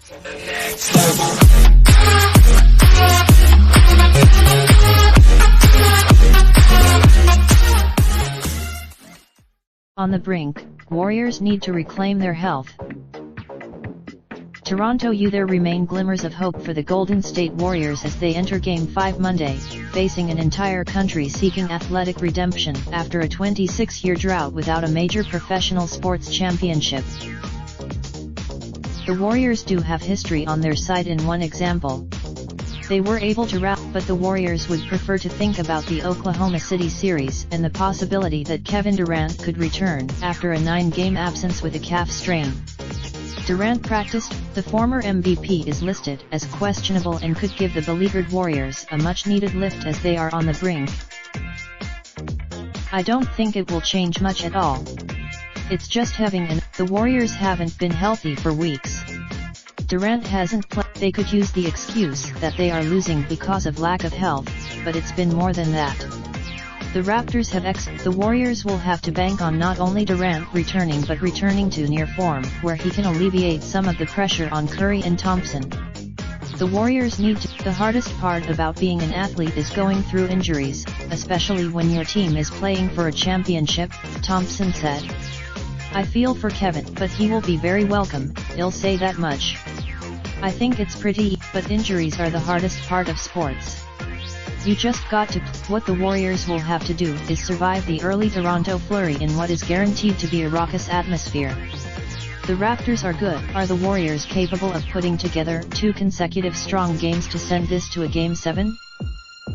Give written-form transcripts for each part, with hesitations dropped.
On the brink, Warriors need to reclaim their health. Toronto U. There remain glimmers of hope for the Golden State Warriors as they enter Game 5 Monday, facing an entire country seeking athletic redemption after a 26-year drought without a major professional sports championship. The Warriors do have history on their side. In one example, they were able to rally, but the Warriors would prefer to think about the Oklahoma City series and the possibility that Kevin Durant could return after a 9-game absence with a calf strain. Durant practiced, the former MVP is listed as questionable and could give the beleaguered Warriors a much-needed lift as they are on the brink. I don't think it will change much at all. It's just the Warriors haven't been healthy for weeks. Durant hasn't played. They could use the excuse that they are losing because of lack of health, but it's been more than that. The Raptors the Warriors will have to bank on not only Durant returning but returning to near form, where he can alleviate some of the pressure on Curry and Thompson. The Warriors need to. The hardest part about being an athlete is going through injuries, especially when your team is playing for a championship, Thompson said. I feel for Kevin, but he will be very welcome, I'll say that much. I think it's pretty, but injuries are the hardest part of sports. You just got to. What the Warriors will have to do is survive the early Toronto flurry in what is guaranteed to be a raucous atmosphere. The Raptors are good. Are the Warriors capable of putting together 2 consecutive strong games to send this to a Game 7?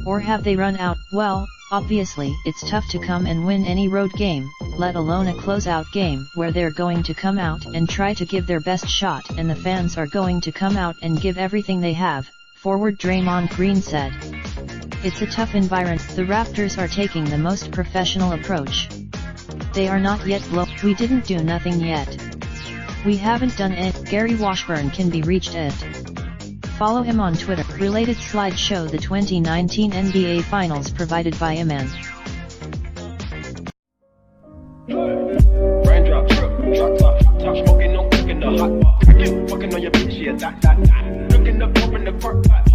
Or have they run out? Well, obviously, it's tough to come and win any road game, let alone a closeout game where they're going to come out and try to give their best shot and the fans are going to come out and give everything they have, forward Draymond Green said. It's a tough environment. The Raptors are taking the most professional approach. They are not yet we didn't do nothing yet. We haven't done it. Gary Washburn can be reached at. Follow him on Twitter. Related slideshow. The 2019 NBA Finals provided by Iman. Raindrop, drop top smoking, no cooking the hot pot. Fucking on your bitch, yeah, that. Looking up, open the park pot.